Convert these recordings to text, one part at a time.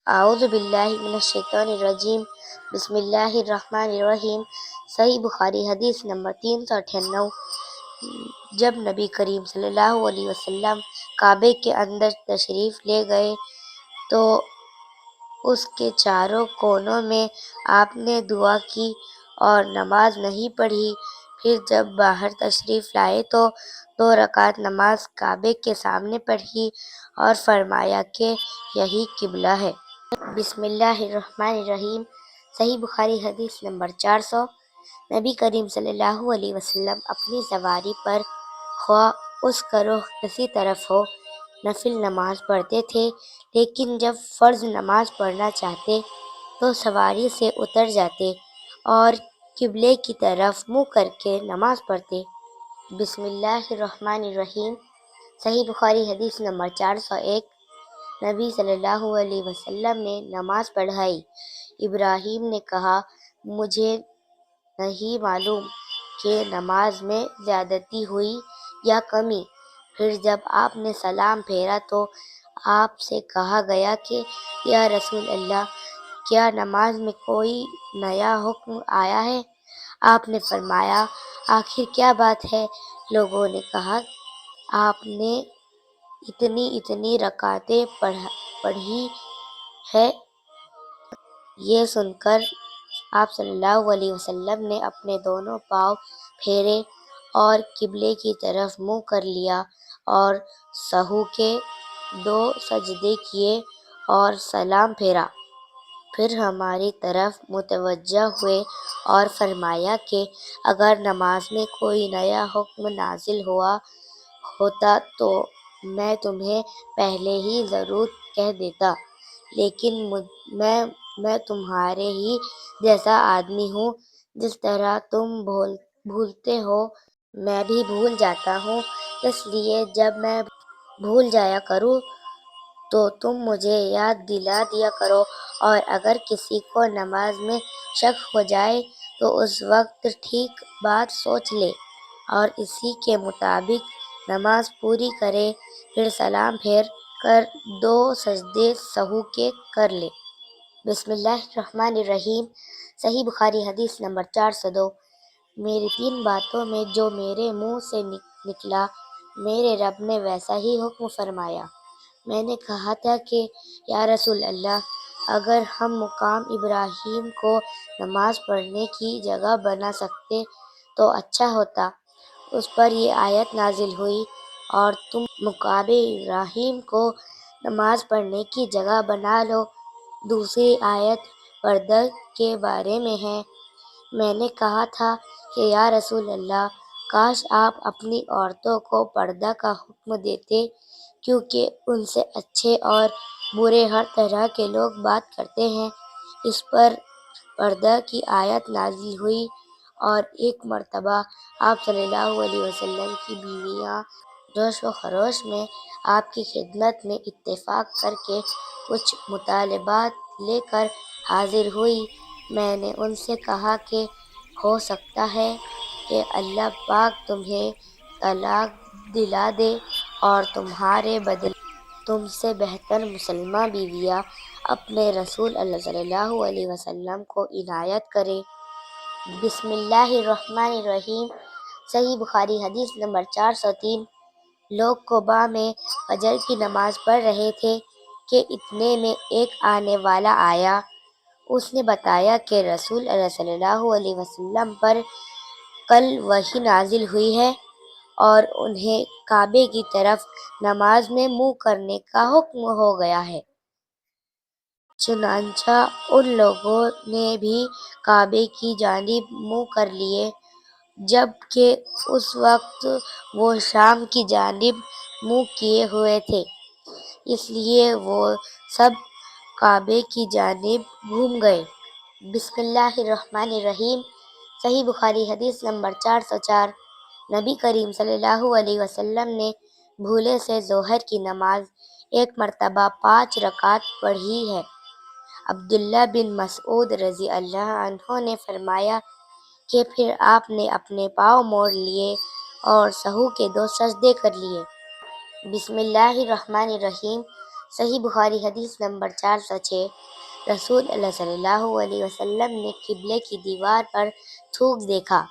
اعوذ باللہ من الشیطان الرجیم، بسم اللہ الرحمن الرحیم۔ صحیح بخاری حدیث نمبر 398۔ جب نبی کریم صلی اللہ علیہ وسلم کعبے کے اندر تشریف لے گئے تو اس کے چاروں کونوں میں آپ نے دعا کی اور نماز نہیں پڑھی۔ پھر جب باہر تشریف لائے تو 2 رکعت نماز کعبے کے سامنے پڑھی اور فرمایا کہ یہی قبلہ ہے۔ بسم اللہ الرحمن الرحیم۔ صحیح بخاری حدیث نمبر 400۔ نبی کریم صلی اللہ علیہ وسلم اپنی سواری پر خواہ اس کا رخ کسی طرف ہو نفل نماز پڑھتے تھے، لیکن جب فرض نماز پڑھنا چاہتے تو سواری سے اتر جاتے اور قبلے کی طرف منہ کر کے نماز پڑھتے۔ بسم اللہ الرحمن الرحیم۔ صحیح بخاری حدیث نمبر 401۔ نبی صلی اللہ علیہ وسلم نے نماز پڑھائی۔ ابراہیم نے کہا، مجھے نہیں معلوم کہ نماز میں زیادتی ہوئی یا کمی۔ پھر جب آپ نے سلام پھیرا تو آپ سے کہا گیا کہ یا رسول اللہ، کیا نماز میں کوئی نیا حکم آیا ہے؟ آپ نے فرمایا، آخر کیا بات ہے؟ لوگوں نے کہا، آپ نے اتنی رکعتیں پڑھی ہے۔ یہ سن کر آپ صلی اللہ علیہ وسلم نے اپنے دونوں پاؤں پھیرے اور قبلے کی طرف منہ کر لیا اور سہو کے 2 سجدے کیے اور سلام پھیرا۔ پھر ہماری طرف متوجہ ہوئے اور فرمایا کہ اگر نماز میں کوئی نیا حکم نازل ہوتا تو میں تمہیں پہلے ہی ضرور کہہ دیتا، لیکن میں تمہارے ہی جیسا آدمی ہوں، جس طرح تم بھولتے ہو میں بھی بھول جاتا ہوں، اس لیے جب میں بھول جایا کروں تو تم مجھے یاد دلا دیا کرو، اور اگر کسی کو نماز میں شک ہو جائے تو اس وقت ٹھیک بات سوچ لے اور اسی کے مطابق نماز پوری کرے، پھر سلام پھیر کر 2 سجدے سہو کے کر لے۔ بسم اللہ الرحمن الرحیم۔ صحیح بخاری حدیث نمبر 402۔ میری 3 باتوں میں جو میرے منہ سے نکلا، میرے رب نے ویسا ہی حکم فرمایا۔ میں نے کہا تھا کہ یا رسول اللہ، اگر ہم مقام ابراہیم کو نماز پڑھنے کی جگہ بنا سکتے تو اچھا ہوتا۔ اس پر یہ آیت نازل ہوئی، اور تم مقام ابراہیم کو نماز پڑھنے کی جگہ بنا لو۔ دوسری آیت پردہ کے بارے میں ہے۔ میں نے کہا تھا کہ یا رسول اللہ، کاش آپ اپنی عورتوں کو پردہ کا حکم دیتے، کیونکہ ان سے اچھے اور برے ہر طرح کے لوگ بات کرتے ہیں۔ اس پر پردہ کی آیت نازل ہوئی، اور ایک مرتبہ آپ صلی اللہ علیہ وسلم کی بیویاں جوش و خروش میں آپ کی خدمت میں اتفاق کر کے کچھ مطالبات لے کر حاضر ہوئی۔ میں نے ان سے کہا کہ ہو سکتا ہے کہ اللہ پاک تمہیں طلاق دلا دے اور تمہارے بدلے تم سے بہتر مسلمہ بیویاں اپنے رسول اللہ صلی اللہ علیہ وسلم کو عنایت کرے۔ بسم اللہ الرحمن الرحیم۔ صحیح بخاری حدیث نمبر 403۔ لوگ قباء میں فجر کی نماز پڑھ رہے تھے کہ اتنے میں ایک آنے والا آیا۔ اس نے بتایا کہ رسول اللہ صلی اللہ علیہ وسلم پر کل وحی نازل ہوئی ہے اور انہیں کعبے کی طرف نماز میں منہ کرنے کا حکم ہو گیا ہے۔ چنانچہ ان لوگوں نے بھی کعبے کی جانب منہ کر لیے، جبکہ اس وقت وہ شام کی جانب منہ کیے ہوئے تھے، اس لیے وہ سب کعبے کی جانب گھوم گئے۔ بسم اللہ الرحمن الرحیم۔ صحیح بخاری حدیث نمبر 404۔ نبی کریم صلی اللہ علیہ وسلم نے بھولے سے ظہر کی نماز ایک مرتبہ 5 رکعت پڑھی ہے۔ عبداللہ بن مسعود رضی اللہ عنہ نے فرمایا کہ پھر آپ نے اپنے پاؤں موڑ لیے اور سہو کے 2 سجدے کر لیے۔ بسم اللہ الرحمن الرحیم۔ صحیح بخاری حدیث نمبر 406۔ رسول اللہ صلی اللہ علیہ وسلم نے قبلے کی دیوار پر تھوک دیکھا۔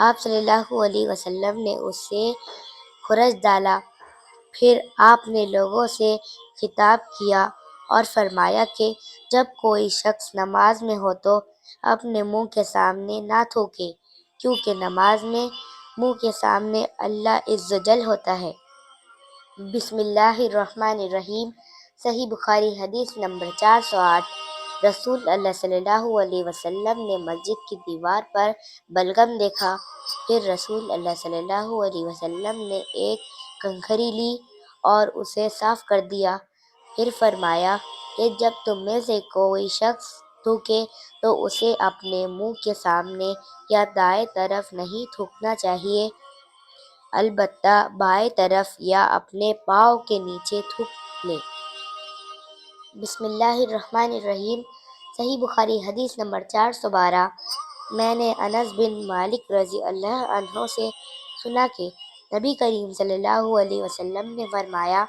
آپ صلی اللہ علیہ وسلم نے اس سے خرچ ڈالا۔ پھر آپ نے لوگوں سے خطاب کیا اور فرمایا کہ جب کوئی شخص نماز میں ہو تو اپنے منہ کے سامنے نہ تھوکے، کیونکہ نماز میں منہ کے سامنے اللہ عز و جل ہوتا ہے۔ بسم اللہ الرحمن الرحیم۔ صحیح بخاری حدیث نمبر 408۔ رسول اللہ صلی اللہ علیہ وسلم نے مسجد کی دیوار پر بلغم دیکھا۔ پھر رسول اللہ صلی اللہ علیہ وسلم نے ایک کنکری لی اور اسے صاف کر دیا۔ پھر فرمایا کہ جب تم میں سے کوئی شخص تھوکے تو اسے اپنے منہ کے سامنے یا دائیں طرف نہیں تھوکنا چاہیے، البتہ بائیں طرف یا اپنے پاؤں کے نیچے تھوک لے۔ بسم اللہ الرحمن الرحیم۔ صحیح بخاری حدیث نمبر 412۔ میں نے انس بن مالک رضی اللہ عنہ سے سنا کہ نبی کریم صلی اللہ علیہ وسلم نے فرمایا،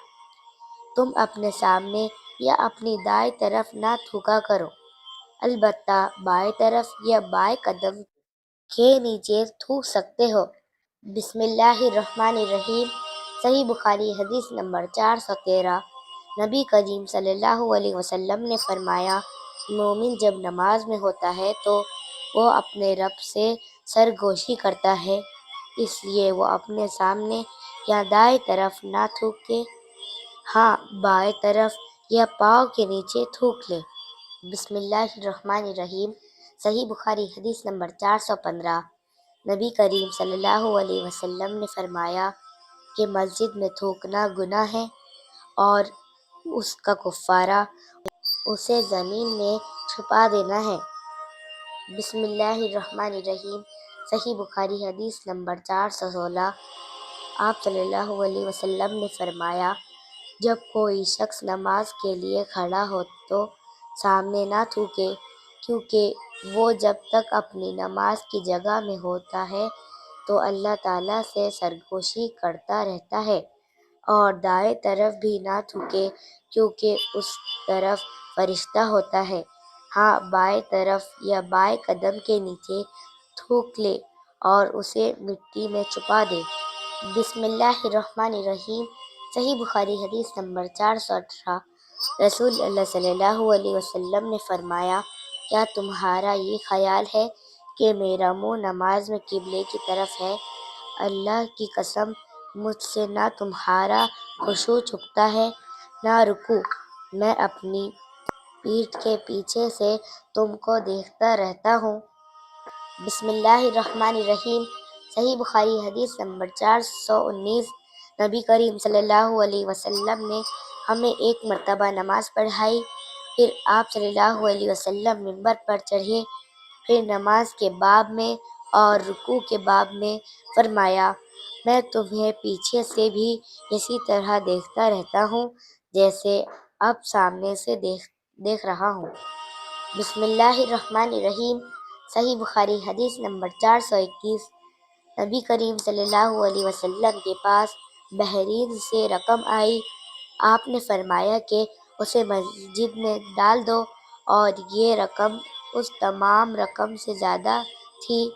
تم اپنے سامنے یا اپنی دائیں طرف نہ تھوکا کرو، البتہ بائیں طرف یا بائیں قدم کے نیچے تھوک سکتے ہو۔ بسم اللہ الرحمن الرحیم۔ صحیح بخاری حدیث نمبر 413۔ نبی کریم صلی اللہ علیہ وسلم نے فرمایا، مومن جب نماز میں ہوتا ہے تو وہ اپنے رب سے سرگوشی کرتا ہے، اس لیے وہ اپنے سامنے یا دائیں طرف نہ تھوکے، ہاں بائیں طرف یا پاؤں کے نیچے تھوک لے۔ بسم اللہ الرحمن الرحیم۔ صحیح بخاری حدیث نمبر 415۔ نبی کریم صلی اللہ علیہ وسلم نے فرمایا کہ مسجد میں تھوکنا گناہ ہے اور اس کا کفارہ اسے زمین میں چھپا دینا ہے۔ بسم اللہ الرحمن الرحیم۔ صحیح بخاری حدیث نمبر 416۔ آپ صلی اللہ علیہ وسلم نے فرمایا، جب کوئی شخص نماز کے لیے کھڑا ہو تو سامنے نہ تھوکے، کیونکہ وہ جب تک اپنی نماز کی جگہ میں ہوتا ہے تو اللہ تعالیٰ سے سرگوشی کرتا رہتا ہے، اور دائیں طرف بھی نہ تھوکے کیونکہ اس طرف فرشتہ ہوتا ہے، ہاں بائیں طرف یا بائیں قدم کے نیچے تھوک لے اور اسے مٹی میں چھپا دے۔ بسم اللہ الرحمن الرحیم۔ صحیح بخاری حدیث نمبر 418۔ رسول اللہ صلی اللہ علیہ وسلم نے فرمایا، کیا تمہارا یہ خیال ہے کہ میرا منہ نماز میں قبلے کی طرف ہے؟ اللہ کی قسم، مجھ سے نہ تمہارا خشوع چھپتا ہے نہ رکوع، میں اپنی پیٹھ کے پیچھے سے تم کو دیکھتا رہتا ہوں۔ بسم اللہ الرحمن الرحیم۔ صحیح بخاری حدیث نمبر 419۔ نبی کریم صلی اللہ علیہ وسلم نے ہمیں ایک مرتبہ نماز پڑھائی، پھر آپ صلی اللہ علیہ وسلم ممبر پر چڑھے، پھر نماز کے باب میں اور رکوع کے باب میں فرمایا، میں تمہیں پیچھے سے بھی اسی طرح دیکھتا رہتا ہوں جیسے اب سامنے سے دیکھ رہا ہوں۔ بسم اللہ الرحمن الرحیم۔ صحیح بخاری حدیث نمبر 421۔ نبی کریم صلی اللہ علیہ وسلم کے پاس بحرین سے رقم آئی، آپ نے فرمایا کہ اسے مسجد میں ڈال دو، اور یہ رقم اس تمام رقم سے زیادہ تھی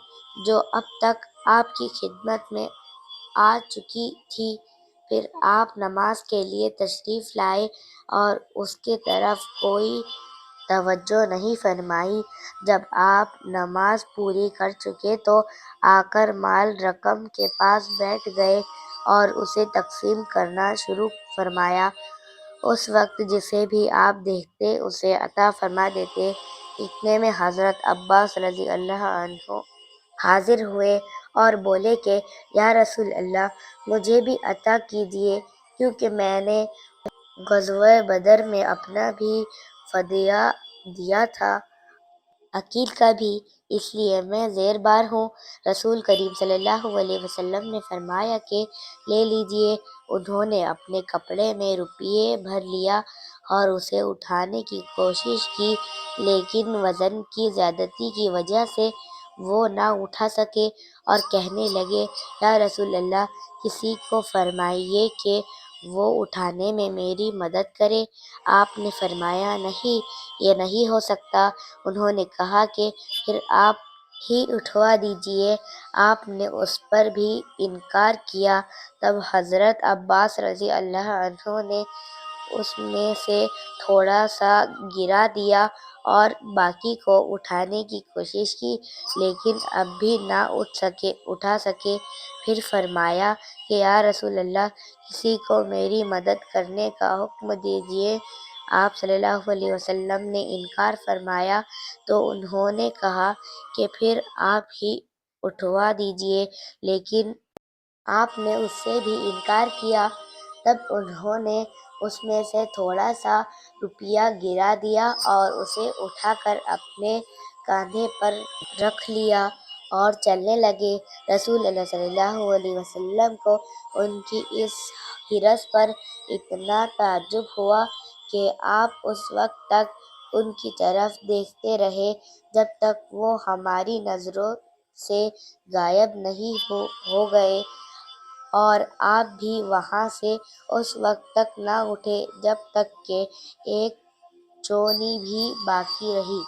جو اب تک آپ کی خدمت میں آ چکی تھی۔ پھر آپ نماز کے لیے تشریف لائے اور اس کی طرف کوئی توجہ نہیں فرمائی۔ جب آپ نماز پوری کر چکے تو آ کر مال رقم کے پاس بیٹھ گئے اور اسے تقسیم کرنا شروع فرمایا۔ اس وقت جسے بھی آپ دیکھتے اسے عطا فرما دیتے۔ اتنے میں حضرت عباس رضی اللہ عنہ حاضر ہوئے اور بولے کہ یا رسول اللہ، مجھے بھی عطا کیجیے، کیونکہ میں نے غزوہ بدر میں اپنا بھی فدیہ دیا تھا، عقیل کا بھی، اس لیے میں زیر بار ہوں۔ رسول کریم صلی اللہ علیہ وسلم نے فرمایا کہ لے لیجیے۔ انہوں نے اپنے کپڑے میں روپیے بھر لیا اور اسے اٹھانے کی کوشش کی، لیکن وزن کی زیادتی کی وجہ سے وہ نہ اٹھا سکے اور کہنے لگے، یا رسول اللہ، کسی کو فرمائیے کہ وہ اٹھانے میں میری مدد کرے؟ آپ نے فرمایا نہیں، یہ نہیں ہو سکتا۔ انہوں نے کہا کہ پھر آپ ہی اٹھوا دیجئے۔ آپ نے اس پر بھی انکار کیا۔ تب حضرت عباس رضی اللہ عنہ نے اس میں سے تھوڑا سا گرا دیا اور باقی کو اٹھانے کی کوشش کی، لیکن اب بھی نہ اٹھا سکے۔ پھر فرمایا کہ یا رسول اللہ، کسی کو میری مدد کرنے کا حکم دیجئے۔ آپ صلی اللہ علیہ وسلم نے انکار فرمایا تو انہوں نے کہا کہ پھر آپ ہی اٹھوا دیجئے، لیکن آپ نے اس سے بھی انکار کیا۔ تب انہوں نے اس میں سے تھوڑا سا روپیہ گرا دیا اور اسے اٹھا کر اپنے کاندھے پر رکھ لیا اور چلنے لگے۔ رسول اللہ صلی اللہ علیہ وسلم کو ان کی اس حرص پر اتنا تعجب ہوا کہ آپ اس وقت تک ان کی طرف دیکھتے رہے جب تک وہ ہماری نظروں سے غائب نہیں ہو گئے، اور آپ بھی وہاں سے اس وقت تک نہ اٹھے جب تک کہ ایک چونی بھی باقی رہی۔